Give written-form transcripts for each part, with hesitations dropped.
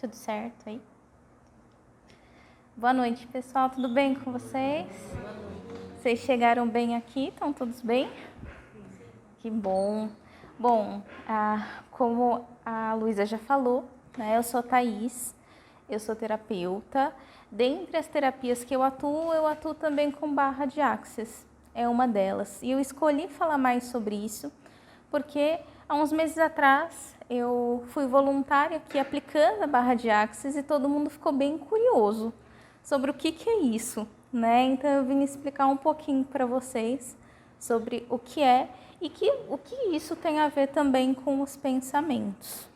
Tudo certo aí? Boa noite, pessoal. Tudo bem com vocês? Vocês chegaram bem aqui? Estão todos bem? Que bom. Bom, como a Luísa já falou, né, eu sou Thaís, eu sou terapeuta. Dentre as terapias que eu atuo também com barra de Axis. É uma delas. E eu escolhi falar mais sobre isso porque há uns meses atrás eu fui voluntária aqui aplicando a barra de Axis e todo mundo ficou bem curioso sobre o que é isso, né? Então eu vim explicar um pouquinho para vocês sobre o que é e o que isso tem a ver também com os pensamentos.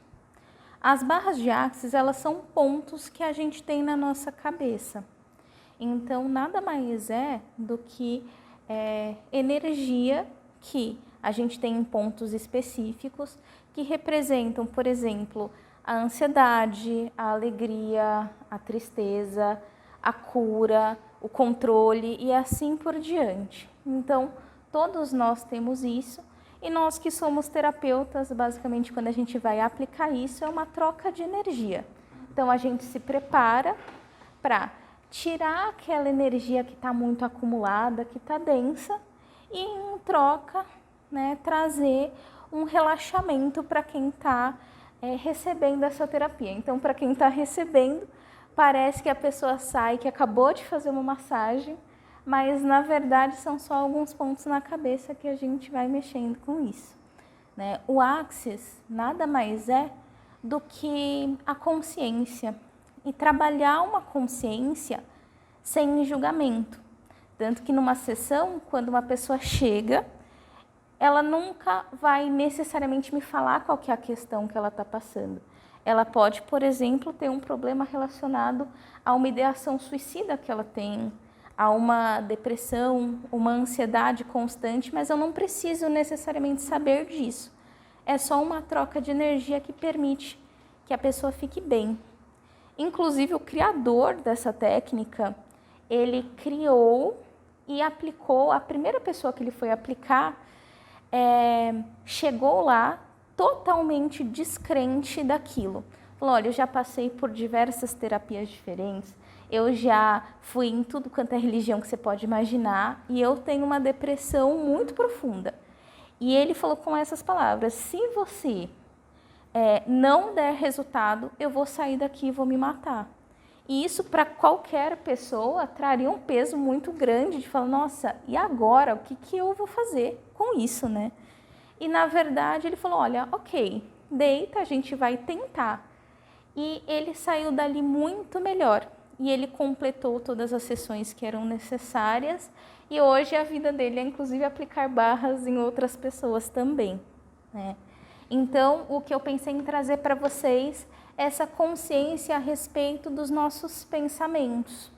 As barras de Axis, elas são pontos que a gente tem na nossa cabeça. Então, nada mais é do que energia que a gente tem em pontos específicos que representam, por exemplo, a ansiedade, a alegria, a tristeza, a cura, o controle e assim por diante. Então, todos nós temos isso e nós que somos terapeutas, basicamente, quando a gente vai aplicar isso, é uma troca de energia. Então, a gente se prepara para tirar aquela energia que está muito acumulada, que está densa, e em troca, né, trazer um relaxamento para quem está recebendo essa terapia. Então, para quem está recebendo, parece que a pessoa sai, que acabou de fazer uma massagem, mas na verdade são só alguns pontos na cabeça que a gente vai mexendo com isso, né? O Axis nada mais é do que a consciência e trabalhar uma consciência sem julgamento. Tanto que numa sessão, quando uma pessoa chega, ela nunca vai necessariamente me falar qual que é a questão que ela está passando. Ela pode, por exemplo, ter um problema relacionado a uma ideação suicida que ela tem, a uma depressão, uma ansiedade constante, mas eu não preciso necessariamente saber disso. É só uma troca de energia que permite que a pessoa fique bem. Inclusive, o criador dessa técnica, ele criou e aplicou, a primeira pessoa que ele foi aplicar, chegou lá totalmente descrente daquilo. Falou, olha, eu já passei por diversas terapias diferentes, eu já fui em tudo quanto é religião que você pode imaginar e eu tenho uma depressão muito profunda. E ele falou com essas palavras, se você não der resultado, eu vou sair daqui e vou me matar. E isso para qualquer pessoa traria um peso muito grande de falar, nossa, e agora? O que eu vou fazer com isso, né? E na verdade ele falou, olha, ok, deita, a gente vai tentar. E ele saiu dali muito melhor. E ele completou todas as sessões que eram necessárias. E hoje a vida dele é inclusive aplicar barras em outras pessoas também, né? Então, o que eu pensei em trazer para vocês é essa consciência a respeito dos nossos pensamentos.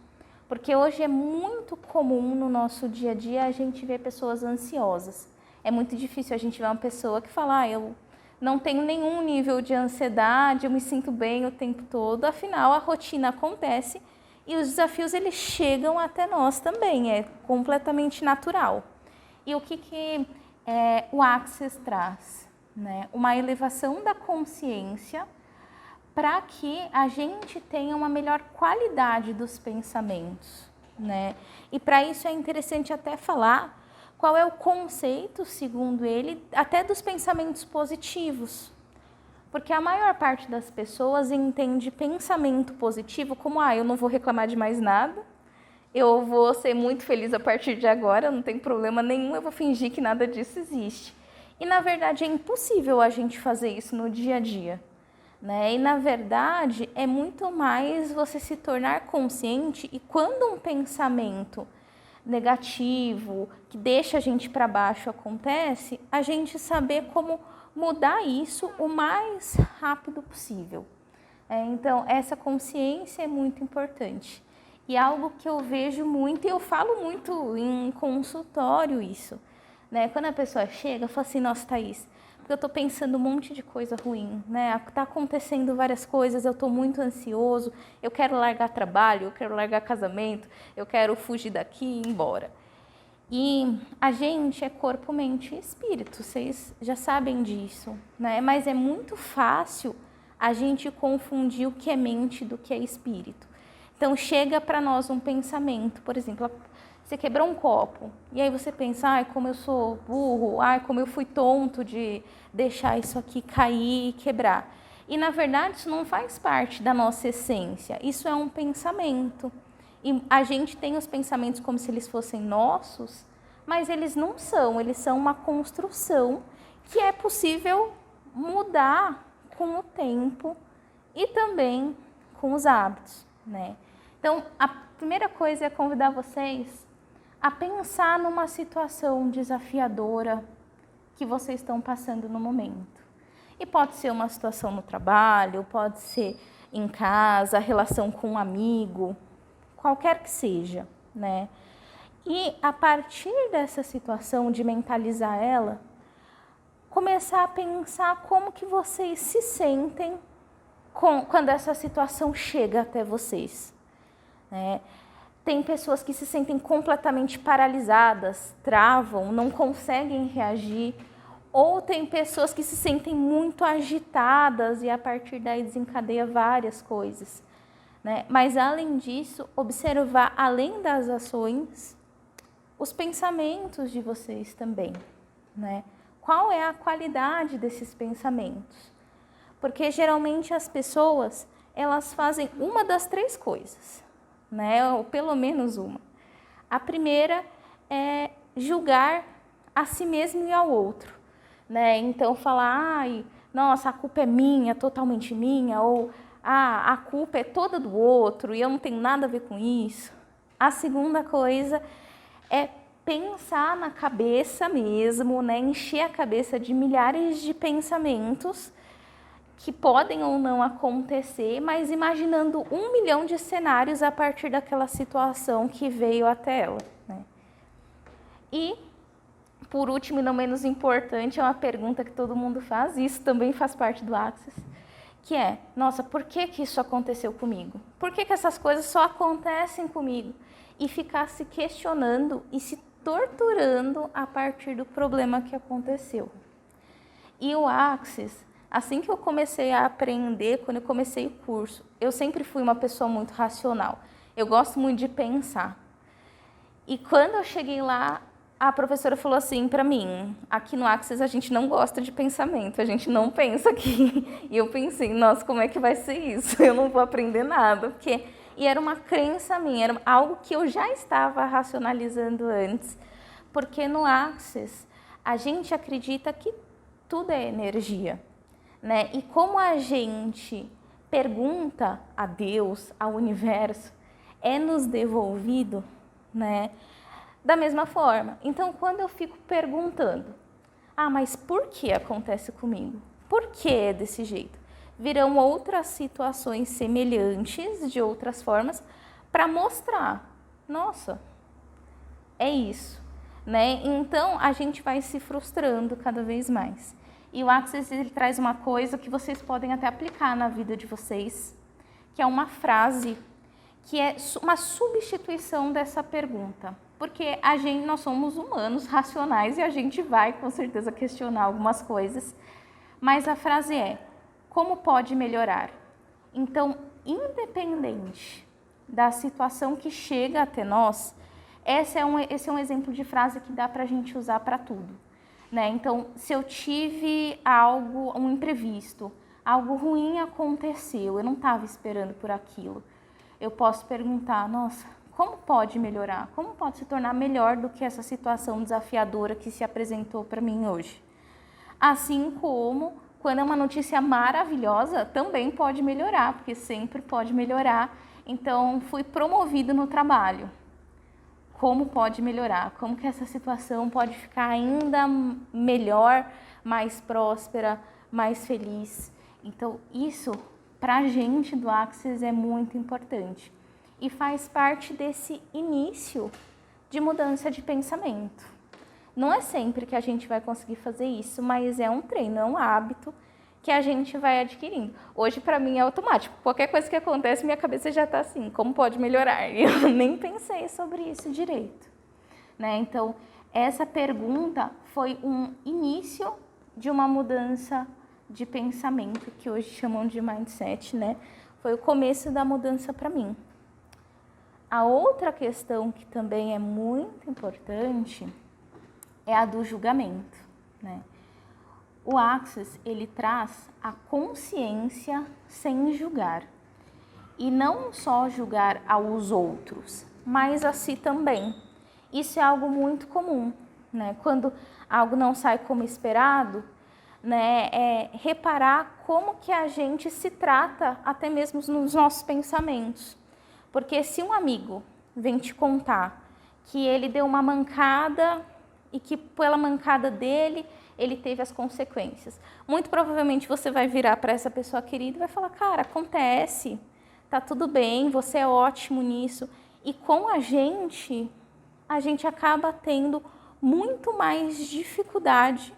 Porque hoje é muito comum no nosso dia a dia a gente ver pessoas ansiosas. É muito difícil a gente ver uma pessoa que fala, eu não tenho nenhum nível de ansiedade, eu me sinto bem o tempo todo. Afinal, a rotina acontece e os desafios eles chegam até nós também, é completamente natural. E o que o Axis traz? Né? Uma elevação da consciência para que a gente tenha uma melhor qualidade dos pensamentos, né? E para isso é interessante até falar qual é o conceito, segundo ele, até dos pensamentos positivos. Porque a maior parte das pessoas entende pensamento positivo como, eu não vou reclamar de mais nada, eu vou ser muito feliz a partir de agora, não tem problema nenhum, eu vou fingir que nada disso existe. E, na verdade, é impossível a gente fazer isso no dia a dia, né? E, na verdade, é muito mais você se tornar consciente e quando um pensamento negativo, que deixa a gente para baixo acontece, a gente saber como mudar isso o mais rápido possível. Então, essa consciência é muito importante. E algo que eu vejo muito, e eu falo muito em consultório isso, né? Quando a pessoa chega, eu falo assim, nossa, Thaís, porque eu estou pensando um monte de coisa ruim, né? Está acontecendo várias coisas, eu estou muito ansioso, eu quero largar trabalho, eu quero largar casamento, eu quero fugir daqui e ir embora. E a gente é corpo, mente e espírito, vocês já sabem disso, né? Mas é muito fácil a gente confundir o que é mente do que é espírito. Então chega para nós um pensamento, por exemplo, você quebrou um copo, e aí você pensa, ai, como eu sou burro, ai, como eu fui tonto de deixar isso aqui cair e quebrar. E na verdade isso não faz parte da nossa essência, isso é um pensamento. E a gente tem os pensamentos como se eles fossem nossos, mas eles não são, eles são uma construção que é possível mudar com o tempo e também com os hábitos, né? Então, a primeira coisa é convidar vocês a pensar numa situação desafiadora que vocês estão passando no momento. E pode ser uma situação no trabalho, pode ser em casa, relação com um amigo, qualquer que seja, né? E a partir dessa situação, de mentalizar ela, começar a pensar como que vocês se sentem quando essa situação chega até vocês, né? Tem pessoas que se sentem completamente paralisadas, travam, não conseguem reagir, ou tem pessoas que se sentem muito agitadas e a partir daí desencadeia várias coisas, né? Mas além disso, observar além das ações, os pensamentos de vocês também, né? Qual é a qualidade desses pensamentos? Porque geralmente as pessoas, elas fazem uma das três coisas, né? Ou pelo menos uma. A primeira é julgar a si mesmo e ao outro, né? Então falar, ai, nossa, a culpa é minha, totalmente minha, ou a culpa é toda do outro e eu não tenho nada a ver com isso. A segunda coisa é pensar na cabeça mesmo, né? Encher a cabeça de milhares de pensamentos que podem ou não acontecer, mas imaginando 1 milhão de cenários a partir daquela situação que veio até ela, né? E, por último e não menos importante, é uma pergunta que todo mundo faz, e isso também faz parte do Axis, que é, nossa, por que que isso aconteceu comigo? Por que que essas coisas só acontecem comigo? E ficar se questionando e se torturando a partir do problema que aconteceu. E o Axis, assim que eu comecei a aprender, quando eu comecei o curso, eu sempre fui uma pessoa muito racional. Eu gosto muito de pensar. E quando eu cheguei lá, a professora falou assim para mim, aqui no Axis a gente não gosta de pensamento, a gente não pensa aqui. E eu pensei, nossa, como é que vai ser isso? Eu não vou aprender nada, porque... E era uma crença minha, era algo que eu já estava racionalizando antes, porque no Axis a gente acredita que tudo é energia, né? E como a gente pergunta a Deus, ao universo, é nos devolvido, né? Da mesma forma. Então, quando eu fico perguntando, mas por que acontece comigo? Por que é desse jeito? Virão outras situações semelhantes, de outras formas, para mostrar, nossa, é isso, né? Então, a gente vai se frustrando cada vez mais. E o Axis, ele traz uma coisa que vocês podem até aplicar na vida de vocês, que é uma frase, que é uma substituição dessa pergunta. Porque nós somos humanos, racionais, e a gente vai, com certeza, questionar algumas coisas. Mas a frase é, como pode melhorar? Então, independente da situação que chega até nós, esse é um exemplo de frase que dá para a gente usar para tudo, né? Então, se eu tive um imprevisto, algo ruim aconteceu, eu não estava esperando por aquilo, eu posso perguntar, nossa, como pode melhorar? Como pode se tornar melhor do que essa situação desafiadora que se apresentou para mim hoje? Assim como, quando é uma notícia maravilhosa, também pode melhorar, porque sempre pode melhorar. Então, fui promovido no trabalho. Como pode melhorar? Como que essa situação pode ficar ainda melhor, mais próspera, mais feliz? Então, isso, para a gente do Axis, é muito importante. E faz parte desse início de mudança de pensamento. Não é sempre que a gente vai conseguir fazer isso, mas é um treino, é um hábito que a gente vai adquirindo. Hoje, para mim, é automático. Qualquer coisa que acontece, minha cabeça já está assim, como pode melhorar? E eu nem pensei sobre isso direito, né? Então, essa pergunta foi um início de uma mudança de pensamento, que hoje chamam de mindset, né? Foi o começo da mudança para mim. A outra questão que também é muito importante é a do julgamento, né? O Access, ele traz a consciência sem julgar. E não só julgar aos outros, mas a si também. Isso é algo muito comum, né? Quando algo não sai como esperado, né? É reparar como que a gente se trata até mesmo nos nossos pensamentos. Porque se um amigo vem te contar que ele deu uma mancada e que pela mancada dele, ele teve as consequências. Muito provavelmente você vai virar para essa pessoa querida e vai falar, cara, acontece, tá tudo bem, você é ótimo nisso. E com a gente acaba tendo muito mais dificuldade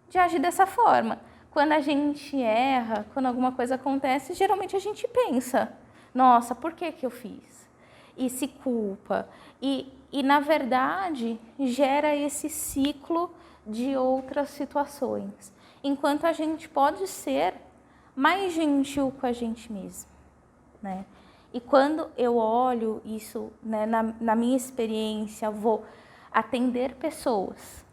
de agir dessa forma. Quando a gente erra, quando alguma coisa acontece, geralmente a gente pensa, nossa, por que eu fiz? E se culpa. E na verdade, gera esse ciclo de outras situações. Enquanto a gente pode ser mais gentil com a gente mesmo, né? E quando eu olho isso, né, na minha experiência, vou atender pessoas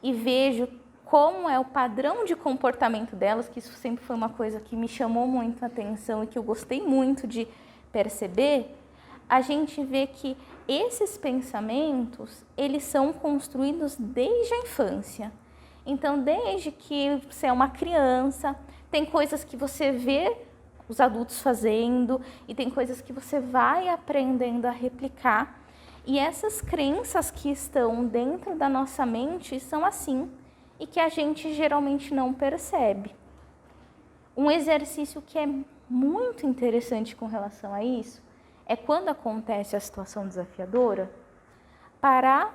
e vejo como é o padrão de comportamento delas, que isso sempre foi uma coisa que me chamou muito a atenção e que eu gostei muito de perceber, a gente vê que esses pensamentos, eles são construídos desde a infância. Então, desde que você é uma criança, tem coisas que você vê os adultos fazendo e tem coisas que você vai aprendendo a replicar. E essas crenças que estão dentro da nossa mente são assim e que a gente geralmente não percebe. Um exercício que é muito interessante com relação a isso é quando acontece a situação desafiadora, parar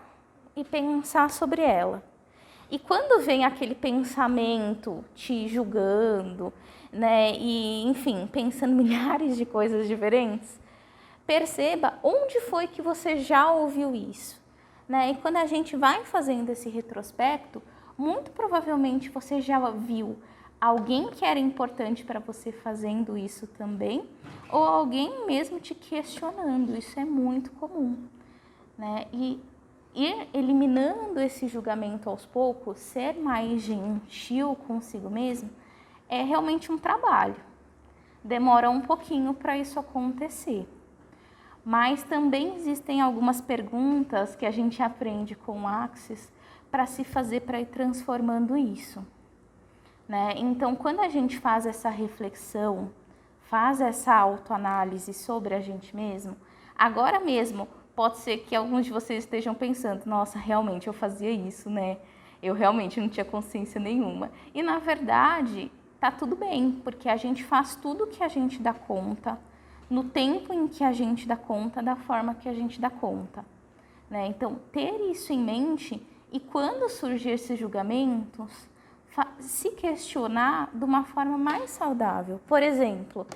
e pensar sobre ela. E quando vem aquele pensamento te julgando, né, e enfim, pensando milhares de coisas diferentes, perceba onde foi que você já ouviu isso, né? E quando a gente vai fazendo esse retrospecto, muito provavelmente você já viu alguém que era importante para você fazendo isso também, ou alguém mesmo te questionando. Isso é muito comum, né? E ir eliminando esse julgamento aos poucos, ser mais gentil consigo mesmo, é realmente um trabalho. Demora um pouquinho para isso acontecer. Mas também existem algumas perguntas que a gente aprende com o Access para se fazer para ir transformando isso, né? Então, quando a gente faz essa reflexão, faz essa autoanálise sobre a gente mesmo, agora mesmo pode ser que alguns de vocês estejam pensando, nossa, realmente eu fazia isso, né? Eu realmente não tinha consciência nenhuma. E na verdade, tá tudo bem, porque a gente faz tudo o que a gente dá conta, no tempo em que a gente dá conta, da forma que a gente dá conta, né? Então, ter isso em mente e quando surgir esses julgamentos, se questionar de uma forma mais saudável. Por exemplo,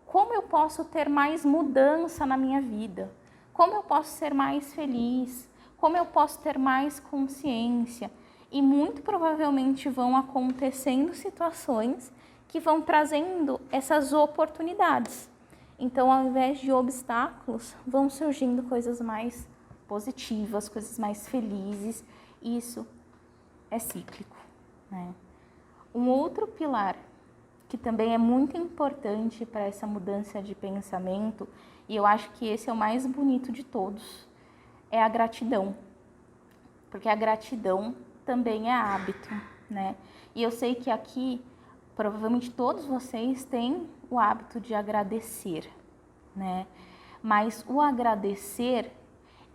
como eu posso ter mais mudança na minha vida? Como eu posso ser mais feliz? Como eu posso ter mais consciência? E muito provavelmente vão acontecendo situações que vão trazendo essas oportunidades. Então, ao invés de obstáculos, vão surgindo coisas mais positivas, coisas mais felizes. Isso é cíclico, né? Um outro pilar que também é muito importante para essa mudança de pensamento, e eu acho que esse é o mais bonito de todos, é a gratidão. Porque a gratidão também é hábito, né? E eu sei que aqui, provavelmente todos vocês têm o hábito de agradecer, né? Mas o agradecer,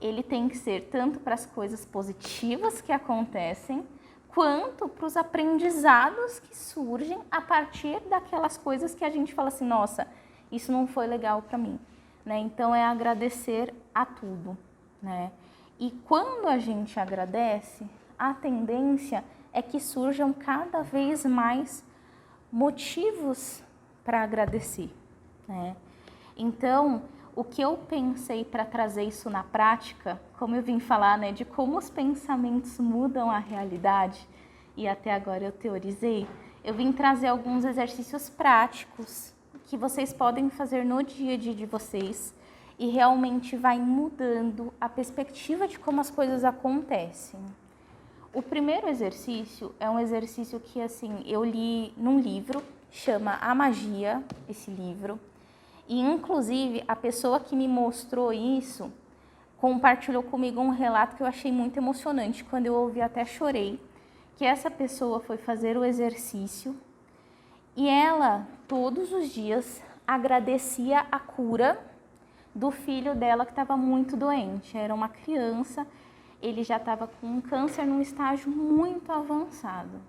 ele tem que ser tanto para as coisas positivas que acontecem, quanto para os aprendizados que surgem a partir daquelas coisas que a gente fala assim, nossa, isso não foi legal para mim, né? Então é agradecer a tudo, né? E quando a gente agradece, a tendência é que surjam cada vez mais motivos para agradecer, né? Então, o que eu pensei para trazer isso na prática, como eu vim falar, né, de como os pensamentos mudam a realidade, e até agora eu teorizei, eu vim trazer alguns exercícios práticos que vocês podem fazer no dia a dia de vocês e realmente vai mudando a perspectiva de como as coisas acontecem. O primeiro exercício é um exercício que assim eu li num livro, chama A Magia, esse livro, e inclusive a pessoa que me mostrou isso compartilhou comigo um relato que eu achei muito emocionante, quando eu ouvi até chorei, que essa pessoa foi fazer o exercício e ela todos os dias agradecia a cura do filho dela que estava muito doente, era uma criança, ele já estava com um câncer num estágio muito avançado.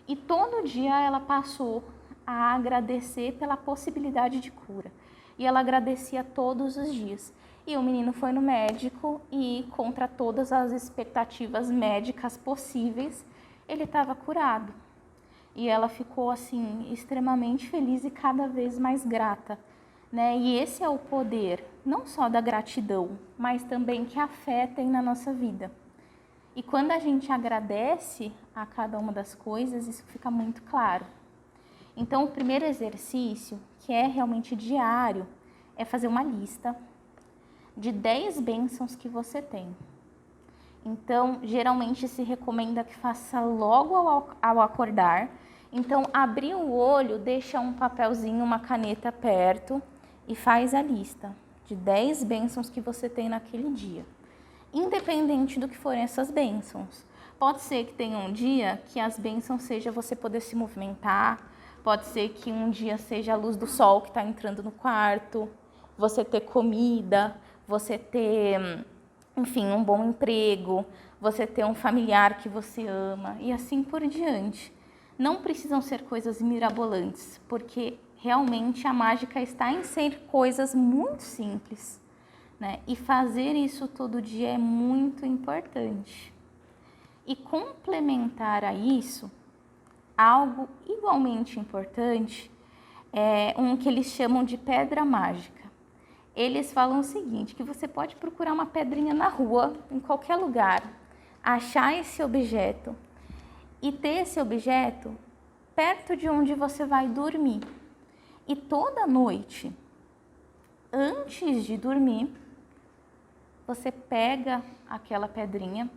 E todo dia ela passou a agradecer pela possibilidade de cura. E ela agradecia todos os dias. E o menino foi no médico e, contra todas as expectativas médicas possíveis, ele estava curado. E ela ficou assim extremamente feliz e cada vez mais grata, né? E esse é o poder, não só da gratidão, mas também que a fé tem na nossa vida. E quando a gente agradece a cada uma das coisas, isso fica muito claro. Então, o primeiro exercício, que é realmente diário, é fazer uma lista de 10 bênçãos que você tem. Então, geralmente se recomenda que faça logo ao acordar. Então, abrir o olho, deixa um papelzinho, uma caneta perto e faz a lista de 10 bênçãos que você tem naquele dia. Independente do que forem essas bênçãos. Pode ser que tenha um dia que as bênçãos seja você poder se movimentar, pode ser que um dia seja a luz do sol que está entrando no quarto, você ter comida, você ter, enfim, um bom emprego, você ter um familiar que você ama e assim por diante. Não precisam ser coisas mirabolantes, porque realmente a mágica está em ser coisas muito simples, né? E fazer isso todo dia é muito importante. E complementar a isso, algo igualmente importante é um que eles chamam de pedra mágica. Eles falam o seguinte, que você pode procurar uma pedrinha na rua, em qualquer lugar, achar esse objeto e ter esse objeto perto de onde você vai dormir. E toda noite, antes de dormir, você pega aquela pedrinha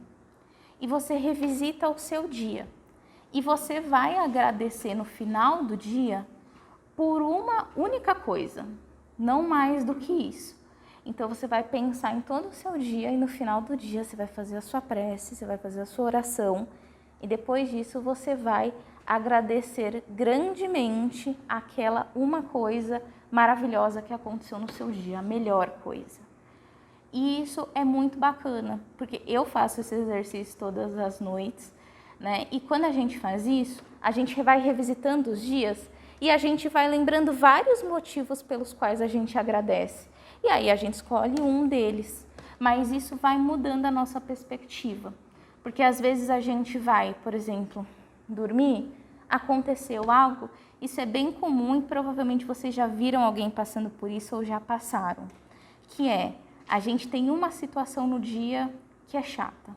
e você revisita o seu dia. E você vai agradecer no final do dia por uma única coisa, não mais do que isso. Então você vai pensar em todo o seu dia e no final do dia você vai fazer a sua prece, você vai fazer a sua oração e depois disso você vai agradecer grandemente aquela uma coisa maravilhosa que aconteceu no seu dia, a melhor coisa. E isso é muito bacana, porque eu faço esse exercício todas as noites, né? E quando a gente faz isso, a gente vai revisitando os dias e a gente vai lembrando vários motivos pelos quais a gente agradece. E aí a gente escolhe um deles, mas isso vai mudando a nossa perspectiva. Porque às vezes a gente vai, por exemplo, dormir, aconteceu algo, isso é bem comum e provavelmente vocês já viram alguém passando por isso ou já passaram, que é, a gente tem uma situação no dia que é chata.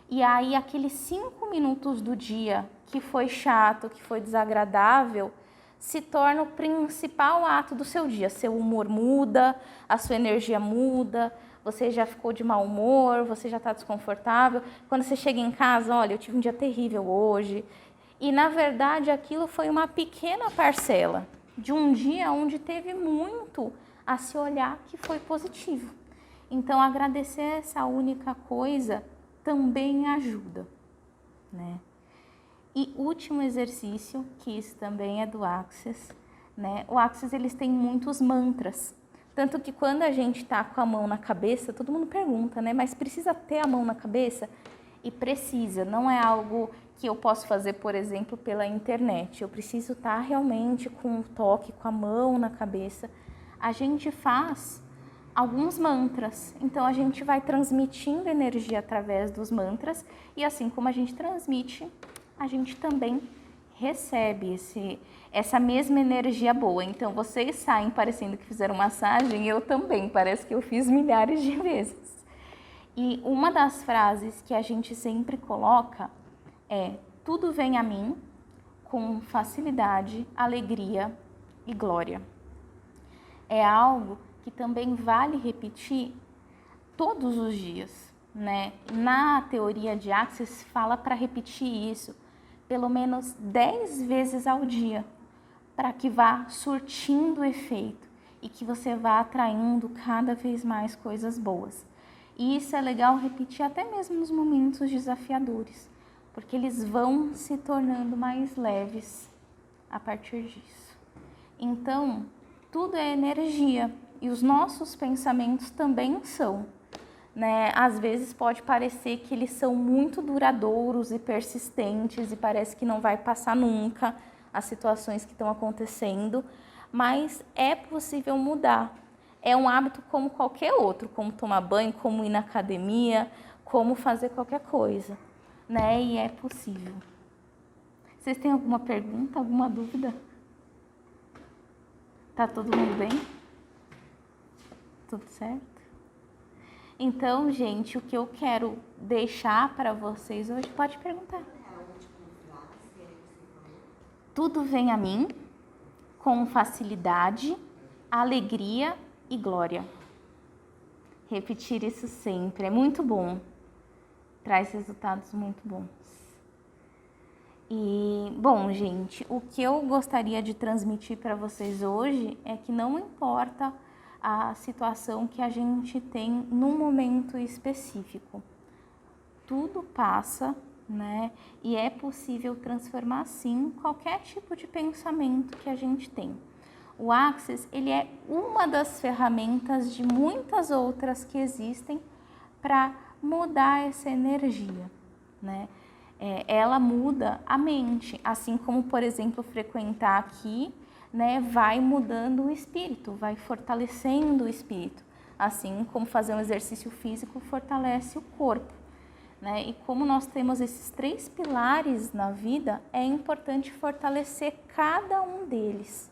E aí aqueles 5 minutos do dia que foi chato, que foi desagradável, se torna o principal ato do seu dia. Seu humor muda, a sua energia muda, você já ficou de mau humor, você já está desconfortável. Quando você chega em casa, olha, eu tive um dia terrível hoje. E na verdade aquilo foi uma pequena parcela de um dia onde teve muito a se olhar que foi positivo. Então agradecer essa única coisa também ajuda, né? E último exercício, que isso também é do Access, né? O Access, eles têm muitos mantras. Tanto que quando a gente tá com a mão na cabeça, todo mundo pergunta, né? Mas precisa ter a mão na cabeça? E precisa, não é algo que eu posso fazer, por exemplo, pela internet. Eu preciso estar realmente com o toque, com a mão na cabeça. A gente faz alguns mantras, então a gente vai transmitindo energia através dos mantras e assim como a gente transmite, a gente também recebe essa mesma energia boa. Então vocês saem parecendo que fizeram massagem, eu também, parece que eu fiz milhares de vezes. E uma das frases que a gente sempre coloca é: tudo vem a mim com facilidade, alegria e glória. É algo que também vale repetir todos os dias, né? Na teoria de Axis fala para repetir isso pelo menos 10 vezes ao dia, para que vá surtindo efeito e que você vá atraindo cada vez mais coisas boas. E isso é legal repetir até mesmo nos momentos desafiadores, porque eles vão se tornando mais leves a partir disso. Então, tudo é energia e os nossos pensamentos também são, né? Às vezes pode parecer que eles são muito duradouros e persistentes e parece que não vai passar nunca as situações que estão acontecendo, mas é possível mudar. É um hábito como qualquer outro, como tomar banho, como ir na academia, como fazer qualquer coisa, né? E é possível. Vocês têm alguma pergunta, alguma dúvida? Tá todo mundo bem? Tudo certo? Então, gente, o que eu quero deixar para vocês hoje, pode perguntar. Tudo vem a mim com facilidade, alegria e glória. Repetir isso sempre, é muito bom. Traz resultados muito bons. E, bom, gente, o que eu gostaria de transmitir para vocês hoje é que não importa a situação que a gente tem num momento específico. Tudo passa, né? E é possível transformar, sim, qualquer tipo de pensamento que a gente tem. O Axis, ele é uma das ferramentas de muitas outras que existem para mudar essa energia, né? Ela muda a mente, assim como, por exemplo, frequentar aqui, né, vai mudando o espírito, vai fortalecendo o espírito, assim como fazer um exercício físico fortalece o corpo, né? E como nós temos esses 3 pilares na vida, é importante fortalecer cada um deles,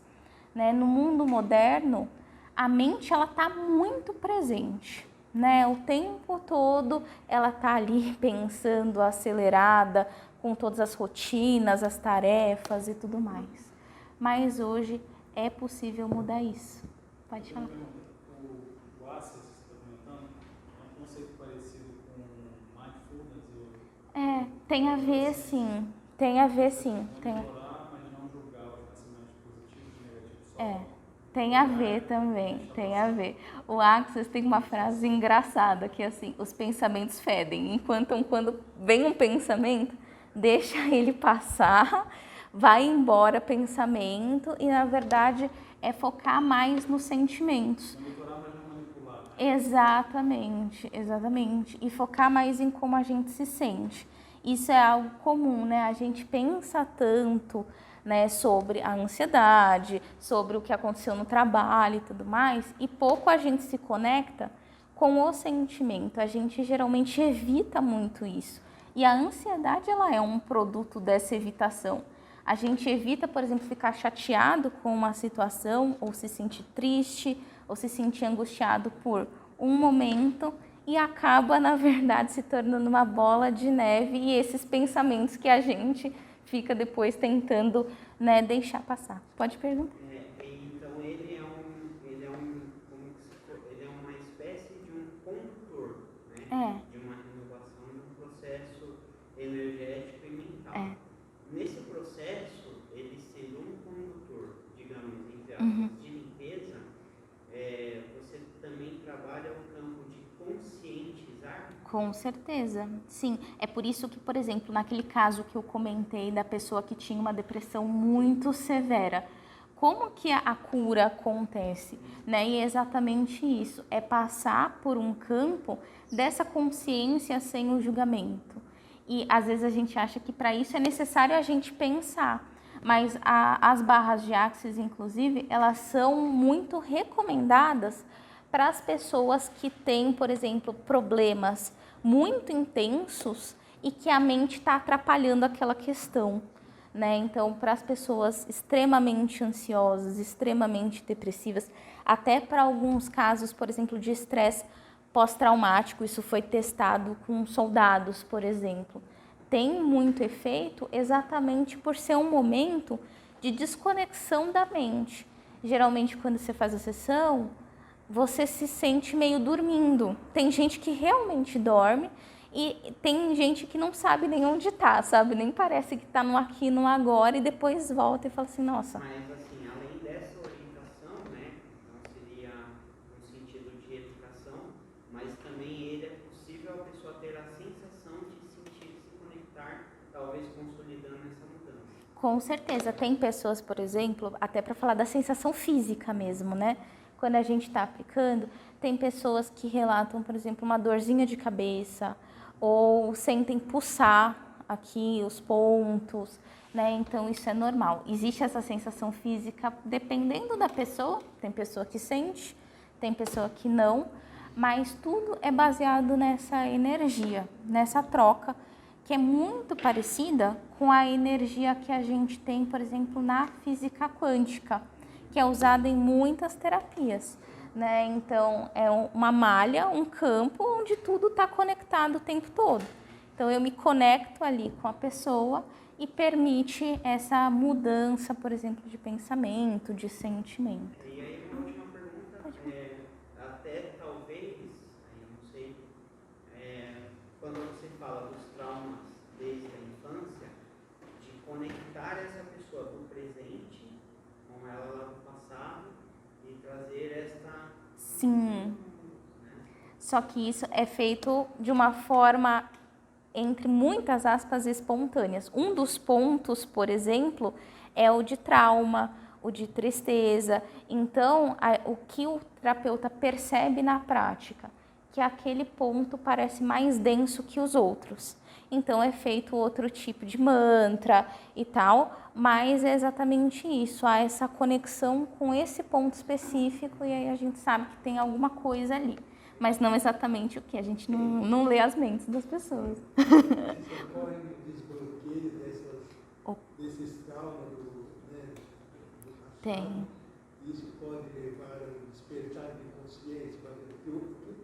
né? No mundo moderno, a mente ela está muito presente, né? O tempo todo ela está ali pensando, acelerada, com todas as rotinas, as tarefas e tudo mais. Mas hoje é possível mudar isso. Pode falar. O Axis, que você está comentando, é um conceito parecido com mindfulness? Tem a ver sim. Tem a ver sim. Tem. Monitorar, mas não julgar os pensamentos positivos e negativos só. Tem a ver também, tem a ver. O Axis tem uma frase engraçada que é assim, os pensamentos fedem. Enquanto quando vem um pensamento, deixa ele passar, vai embora pensamento e na verdade é focar mais nos sentimentos. Monitorar, mas não manipular. Exatamente, exatamente. E focar mais em como a gente se sente. Isso é algo comum, né? A gente pensa tanto, né, sobre a ansiedade, sobre o que aconteceu no trabalho e tudo mais, e pouco a gente se conecta com o sentimento. A gente geralmente evita muito isso. E a ansiedade, ela é um produto dessa evitação. A gente evita, por exemplo, ficar chateado com uma situação, ou se sentir triste, ou se sentir angustiado por um momento, e acaba, na verdade, se tornando uma bola de neve e esses pensamentos que a gente fica depois tentando, né, deixar passar. Pode perguntar. Então ele é uma espécie de um condutor, né? De uma renovação de um processo energético e mental. Nesse processo, ele sendo um condutor, digamos, entre aspas, de limpeza, você também trabalha o campo de conscientizar? Com certeza, sim. É por isso que, por exemplo, naquele caso que eu comentei da pessoa que tinha uma depressão muito severa, como que a cura acontece, né? E é exatamente isso, é passar por um campo dessa consciência sem o julgamento. E às vezes a gente acha que para isso é necessário a gente pensar, mas as barras de Axis, inclusive, elas são muito recomendadas para as pessoas que têm, por exemplo, problemas muito intensos e que a mente está atrapalhando aquela questão, né? Então, para as pessoas extremamente ansiosas, extremamente depressivas, até para alguns casos, por exemplo, de estresse pós-traumático, isso foi testado com soldados, por exemplo. tem muito efeito exatamente por ser um momento de desconexão da mente. Geralmente, quando você faz a sessão, você se sente meio dormindo. Tem gente que realmente dorme e tem gente que não sabe nem onde tá, sabe? Nem parece que tá no aqui, no agora, e depois volta e fala assim, nossa. Mas, assim, além dessa orientação, né, não seria no sentido de educação, mas também é possível a pessoa ter a sensação de sentir, se conectar, talvez consolidando essa mudança. Com certeza. Tem pessoas, por exemplo, até para falar da sensação física mesmo, né? Quando a gente está aplicando, tem pessoas que relatam, por exemplo, uma dorzinha de cabeça ou sentem pulsar aqui os pontos, né? Então isso é normal. Existe essa sensação física dependendo da pessoa. Tem pessoa que sente, tem pessoa que não, mas tudo é baseado nessa energia, nessa troca, que é muito parecida com a energia que a gente tem, por exemplo, na física quântica, que é usada em muitas terapias, né? Então, é uma malha, um campo onde tudo está conectado o tempo todo. Então, eu me conecto ali com a pessoa e permite essa mudança, por exemplo, de pensamento, de sentimento. E aí, uma última pergunta, até talvez, eu não sei, quando você fala dos traumas desde a infância, de conectar essa pessoa do presente com ela lá do passado e trazer esta... Sim. Só que isso é feito de uma forma, entre muitas aspas, espontâneas. Um dos pontos, por exemplo, é o de trauma, o de tristeza. Então, o que o terapeuta percebe na prática? Que aquele ponto parece mais denso que os outros. Então, é feito outro tipo de mantra e tal, mas é exatamente isso. Há essa conexão com esse ponto específico e aí a gente sabe que tem alguma coisa ali. Mas não exatamente o que, a gente não lê as mentes das pessoas. Você ocorre um desbloqueio desses traumas do passado? Tem. Isso pode levar a um despertar de consciência,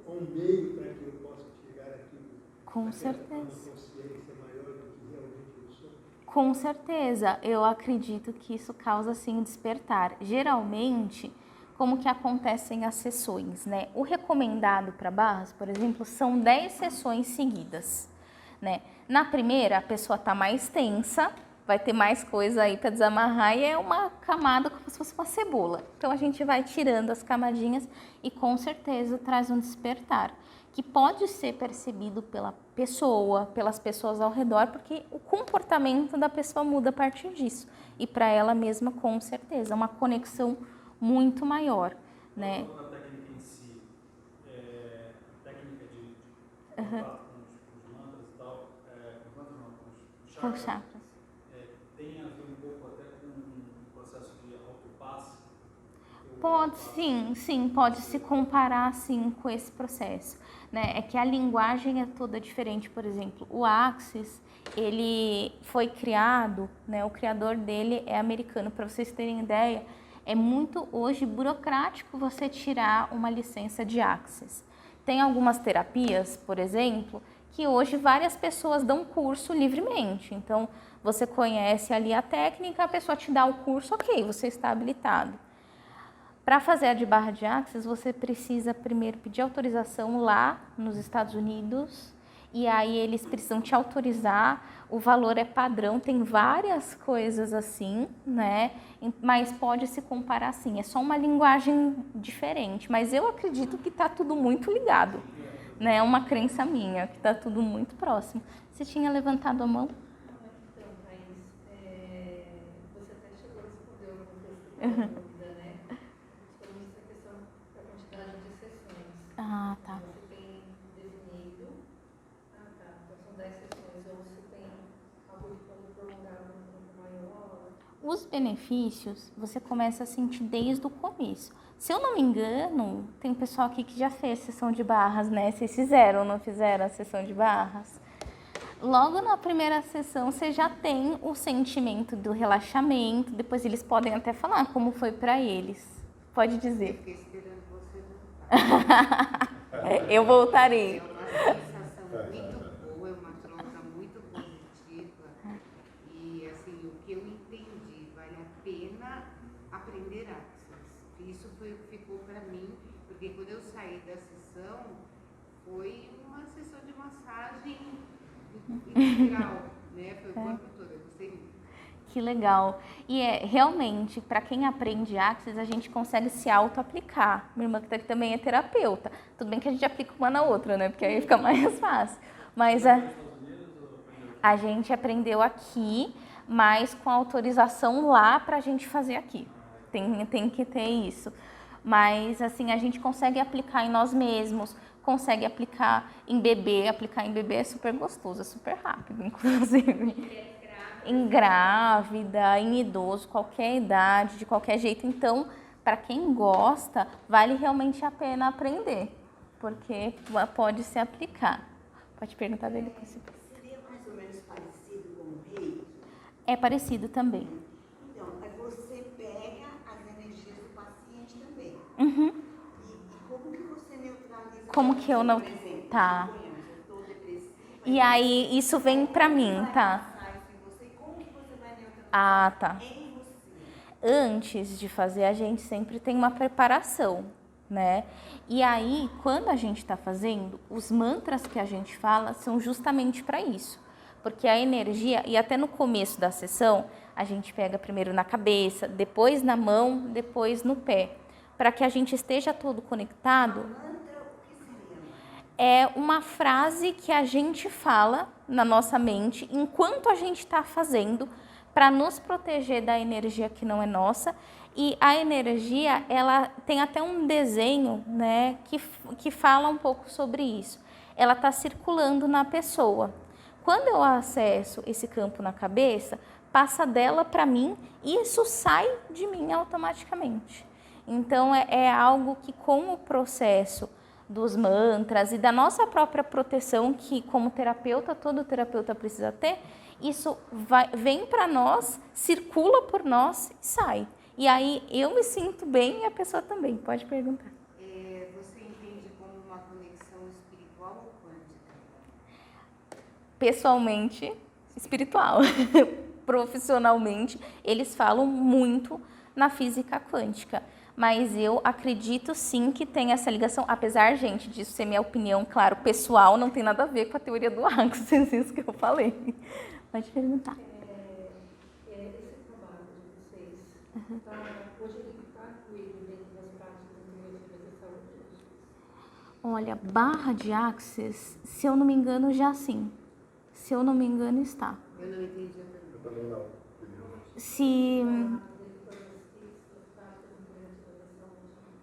um meio para que eu possa chegar aqui. Com certeza. Consciência maior do que realmente eu sou. Com certeza, eu acredito que isso causa sim despertar. Geralmente, como que acontecem as sessões, né? O recomendado para barras, por exemplo, são 10 sessões seguidas, né? Na primeira, a pessoa está mais tensa, vai ter mais coisa aí para desamarrar e é uma camada como se fosse uma cebola. Então, a gente vai tirando as camadinhas e com certeza traz um despertar, que pode ser percebido pela pessoa, pelas pessoas ao redor, porque o comportamento da pessoa muda a partir disso. E para ela mesma, com certeza, uma conexão muito maior, né? A técnica em si, a técnica de contato com os mantras e tal, com os chakras, tem a ver um pouco até com o processo de autopasse? Pode, sim, pode se comparar, sim, com esse processo, né? É que a linguagem é toda diferente. Por exemplo, o Axis, ele foi criado, né? O criador dele é americano. Para vocês terem ideia, é muito hoje burocrático você tirar uma licença de Axis. Tem algumas terapias, por exemplo, que hoje várias pessoas dão curso livremente. Então, você conhece ali a técnica, a pessoa te dá o curso, ok, você está habilitado. Para fazer a de barra de Axis, você precisa primeiro pedir autorização lá nos Estados Unidos, e aí eles precisam te autorizar, o valor é padrão, tem várias coisas assim, né? Mas pode se comparar sim, é só uma linguagem diferente, mas eu acredito que está tudo muito ligado, né? É uma crença minha, que está tudo muito próximo. Você tinha levantado a mão? Então, Thaís, você até chegou a responder alguma dúvida, né? Principalmente essa questão da quantidade de sessões. Ah, tá. Você tem definido, então são 10 sessões, ou você tem algo que pode prolongar um tempo maior? Os benefícios você começa a sentir desde o começo. Se eu não me engano, tem um pessoal aqui que já fez sessão de barras, né? Vocês fizeram ou não fizeram a sessão de barras? Logo na primeira sessão você já tem o sentimento do relaxamento, depois eles podem até falar como foi para eles. Pode dizer. Fiquei esperando você voltar. Eu voltarei. É uma sensação muito boa, é uma troca muito positiva. Porque quando eu saí da sessão, foi uma sessão de massagem integral, né? Foi o corpo todo, eu gostei muito. Que legal. E realmente, para quem aprende Axis, a gente consegue se auto-aplicar. Minha irmã que também é terapeuta. Tudo bem que a gente aplica uma na outra, né? Porque aí fica mais fácil. Mas a gente aprendeu aqui, mas com autorização lá para a gente fazer aqui. Tem que ter isso. Mas, assim, a gente consegue aplicar em nós mesmos, consegue aplicar em bebê. Aplicar em bebê é super gostoso, é super rápido, inclusive. Em grávida, em idoso, qualquer idade, de qualquer jeito. Então, para quem gosta, vale realmente a pena aprender, porque pode se aplicar. Pode perguntar dele. Seria mais ou menos parecido com o reiki? É parecido também. Então, você pega as energias do paciente também. Uhum. E como que você neutraliza? Como que eu não... Por exemplo, Tá. suponhamos, eu estou depressiva. E aí, isso vem pra mim, tá? Como que você vai neutralizar Ah, tá. em você? Antes de fazer, a gente sempre tem uma preparação, né? E aí, quando a gente está fazendo, os mantras que a gente fala são justamente para isso. Porque a energia, e até no começo da sessão, a gente pega primeiro na cabeça, depois na mão, depois no pé, para que a gente esteja todo conectado. Mantra, o que seria? É uma frase que a gente fala na nossa mente enquanto a gente está fazendo, para nos proteger da energia que não é nossa. E a energia, ela tem até um desenho, né, que fala um pouco sobre isso. Ela está circulando na pessoa. Quando eu acesso esse campo na cabeça, passa dela para mim e isso sai de mim automaticamente. Então, é algo que, com o processo dos mantras e da nossa própria proteção, que como terapeuta, todo terapeuta precisa ter, isso vem para nós, circula por nós e sai. E aí eu me sinto bem e a pessoa também. Pode perguntar. Você entende como uma conexão espiritual ou quântica? Pessoalmente, espiritual. Profissionalmente, eles falam muito na física quântica. Mas eu acredito sim que tem essa ligação, apesar, gente, disso ser minha opinião, claro, pessoal, não tem nada a ver com a teoria do Axis, isso que eu falei. Pode perguntar. Esse trabalho de vocês, hoje ele está incluído dentro das práticas integrativas de saúde? Olha, barra de Axis, se eu não me engano, já sim. Se eu não me engano, está. Eu não entendi a pergunta. Eu também não.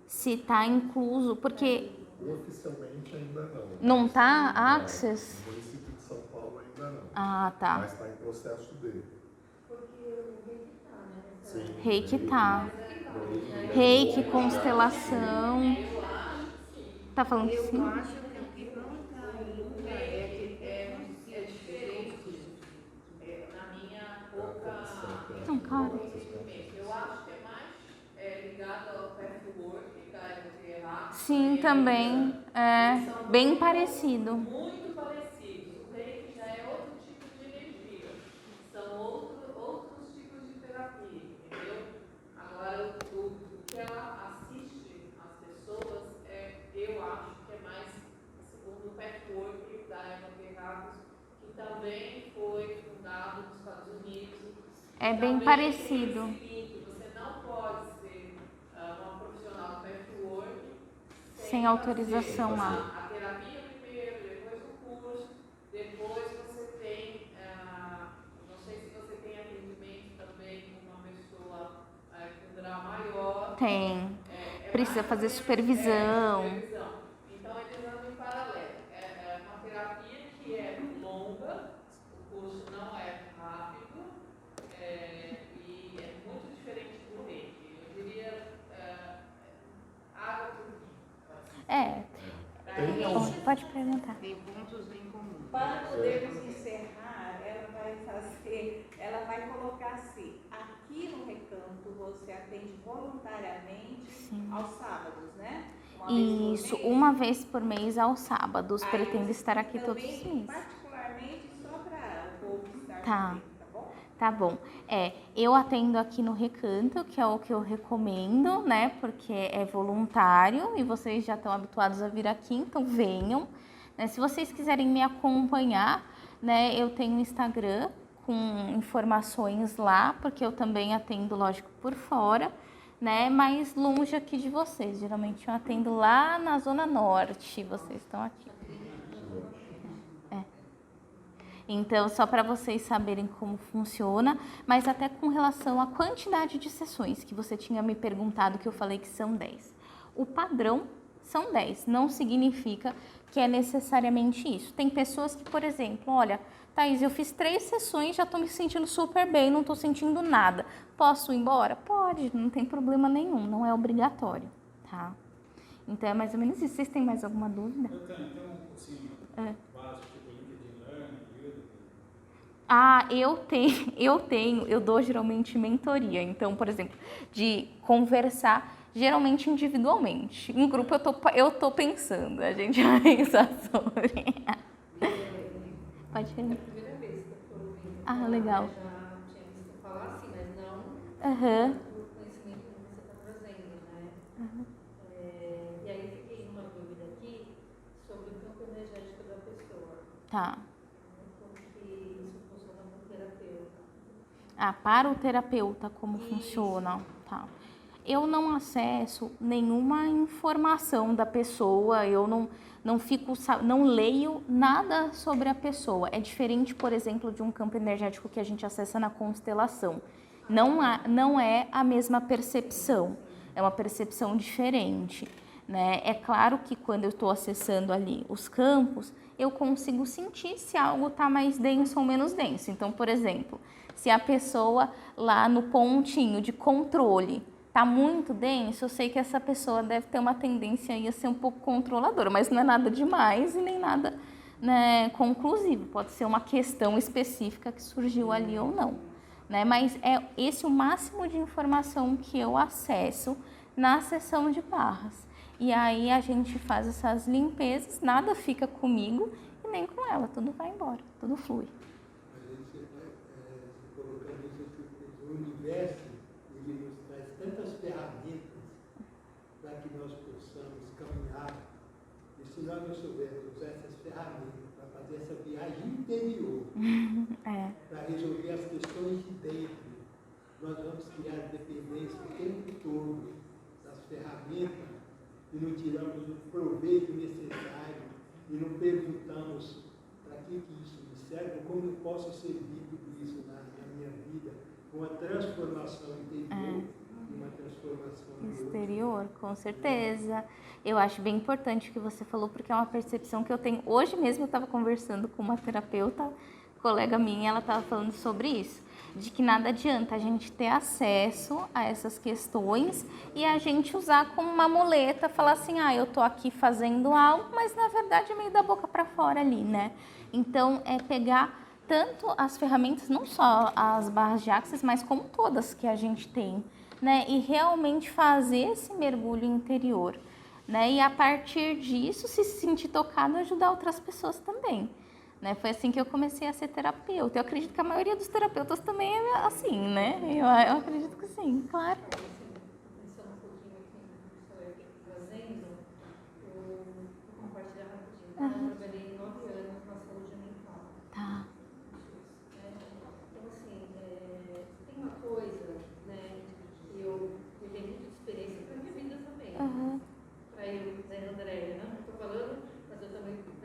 Se está incluso, porque Oficialmente ainda não. não está Axis? No município de São Paulo ainda não. Ah, tá. Mas está em processo dele. Sim. Reiki tá. Reiki, constelação. Tá falando que sim? Eu acho que o que não está ainda é diferente. Na minha pouca. Então, cara. Eu acho que é mais ligado ao pathwork da emoterapia. Sim, também. É bem parecido. Muito parecidos. O reiki já é outro tipo de energia. São outros tipos de terapia, entendeu? Agora, o que ela assiste às pessoas, eu acho que é mais segundo o pathwork da emoterapia, que também foi fundado nos Estados Unidos. É bem Também parecido. Você não pode ser uma profissional do pathwork Sem autorização lá. a terapia primeiro, depois o curso, depois você tem, não sei se você tem atendimento também com uma pessoa com grau maior. Tem. Precisa fazer supervisão. Então eles andam em paralelo. É uma terapia que é longa, o curso não é rápido e é muito diferente do reiki. Eu diria água por vinho. Pode perguntar. Tem pontos em comum. Para podermos encerrar, ela vai colocar assim, aqui no Recanto você atende voluntariamente aos sábados, né? Isso, uma vez por mês aos sábados. Pretendo estar aqui todos os também, meses. particularmente só para o povo estar Tá. presente, tá bom? Tá bom. Eu atendo aqui no Recanto, que é o que eu recomendo, né? Porque é voluntário e vocês já estão habituados a vir aqui, então venham. Né? Se vocês quiserem me acompanhar, né? Eu tenho um Instagram com informações lá, porque eu também atendo, lógico, por fora, né? Mais longe aqui de vocês. Geralmente eu atendo lá na Zona Norte, vocês estão aqui. Então, só para vocês saberem como funciona, mas até com relação à quantidade de sessões que você tinha me perguntado, que eu falei que são 10. O padrão são 10, não significa que é necessariamente isso. Tem pessoas que, por exemplo, olha, Thaís, eu fiz 3 sessões, já estou me sentindo super bem, não estou sentindo nada. Posso ir embora? Pode, não tem problema nenhum, não é obrigatório, tá? Então, é mais ou menos isso. Vocês têm mais alguma dúvida? Eu tenho um cursinho básico, tipo LinkedIn Learning, Eu dou geralmente mentoria. Então, por exemplo, de conversar geralmente individualmente. Em grupo eu tô pensando, a gente vai pensar sobre. Pode É a ir. primeira vez que eu estou ouvindo. Ah, legal. Eu já tinha visto falar assim, mas não Aham. o conhecimento que você está trazendo, né? E aí eu fiquei numa dúvida aqui sobre o campo energético da pessoa. Tá. Como que isso funciona com o terapeuta? Para o terapeuta, como funciona? Tá. Eu não acesso nenhuma informação da pessoa, eu não leio nada sobre a pessoa. É diferente, por exemplo, de um campo energético que a gente acessa na constelação. Não é a mesma percepção, é uma percepção diferente, né? É claro que quando eu estou acessando ali os campos, eu consigo sentir se algo está mais denso ou menos denso. Então, por exemplo, se a pessoa lá no pontinho de controle está muito denso, eu sei que essa pessoa deve ter uma tendência aí a ser um pouco controladora, mas não é nada demais e nem nada, né, conclusivo. Pode ser uma questão específica que surgiu ali ou não, né? Mas é esse o máximo de informação que eu acesso na sessão de barras. E aí a gente faz essas limpezas, nada fica comigo e nem com ela, tudo vai embora, tudo flui. Mas aí você vai colocando isso no universo, ele nos traz tantas ferramentas para que nós possamos caminhar. E se nós não soubermos usar essas ferramentas para fazer essa viagem interior, para resolver as questões de dentro, nós vamos criar dependência o tempo todo das ferramentas e não tiramos o proveito necessário e não perguntamos para que isso me serve, como eu posso servir tudo isso na minha vida, com a transformação interior e uma transformação exterior, com certeza. Eu acho bem importante o que você falou, porque é uma percepção que eu tenho. Hoje mesmo eu estava conversando com uma terapeuta, colega minha, ela estava falando sobre isso, de que nada adianta a gente ter acesso a essas questões e a gente usar como uma muleta, falar assim, eu tô aqui fazendo algo, mas na verdade é meio da boca para fora ali, né? Então, é pegar tanto as ferramentas, não só as barras de Access, mas como todas que a gente tem, né? E realmente fazer esse mergulho interior, né? E a partir disso, se sentir tocado, ajudar outras pessoas também. Né? Foi assim que eu comecei a ser terapeuta. Eu acredito que a maioria dos terapeutas também é assim, né? Eu acredito que sim, claro. Pensando um pouquinho aqui no que você está trazendo, eu vou compartilhar rapidinho. Eu trabalhei 9 anos na saúde mental. Tá. Então, assim, tem uma coisa, né, que eu levei muita experiência para a minha vida também. Para eu, Andréia, não estou falando, mas eu também estou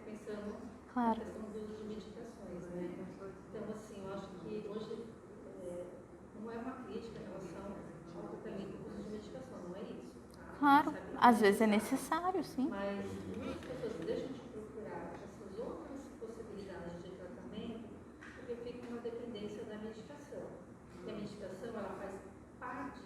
pensando na questão do uso de medicações, né? Então, assim, eu acho que hoje não é uma crítica em relação ao tratamento do uso de medicação, não é isso? Tá? Claro, às vezes é necessário, sim. Mas muitas pessoas deixam de procurar essas outras possibilidades de tratamento porque fica uma dependência da medicação. E a medicação, ela faz parte,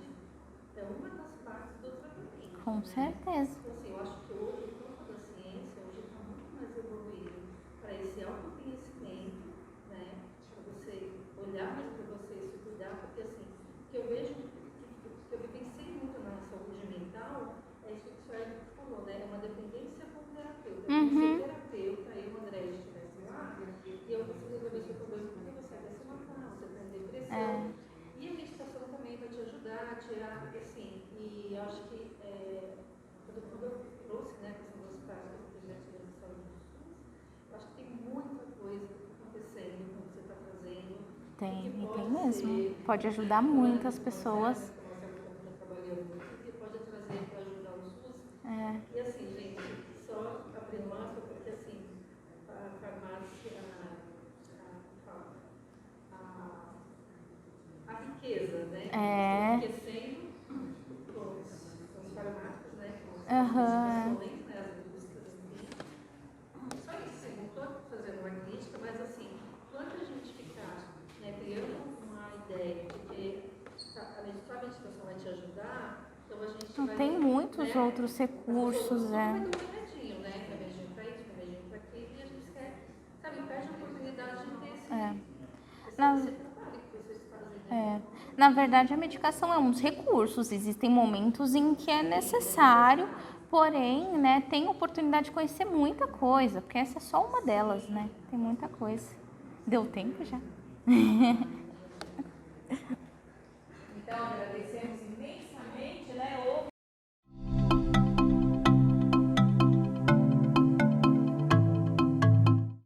é uma das partes do tratamento. Com certeza. Então, assim, eu acho que hoje o campo da ciência hoje está muito mais evoluído para esse autoconhecimento, né? Para você olhar mais para você e se cuidar, porque assim, o que eu vejo, que eu vivenciei muito na saúde mental, é isso que a senhora falou, né? É uma dependência com o terapeuta. Como se o terapeuta e o André estivessem lá, e eu preciso resolver seu problema porque você quer se matar, você está em depressão. Tem, e tem mesmo. Pode ajudar muitas pessoas. Pode trazer para ajudar o SUS. É. E assim, gente, só abrindo aspas, porque assim, a farmácia, a riqueza, né? Enriquecendo com os farmácias, né? Com as instituições, né? As indústrias, enfim. Só isso, assim, não estou fazendo uma crítica, mas assim, quando a gente ficar, né, criando uma ideia, porque a medicamentação vai te ajudar, então a gente vai... Tem muitos outros recursos, Vai ter um remedinho, né? Remedinho para isso, remedinho para aquilo, e a gente quer, sabe, perde a oportunidade de ter esse trabalho que vocês fazem. Na verdade, a medicação é um dos recursos. Existem momentos em que é necessário, porém, né, tem oportunidade de conhecer muita coisa, porque essa é só uma delas, né? Tem muita coisa. Deu tempo já? Então,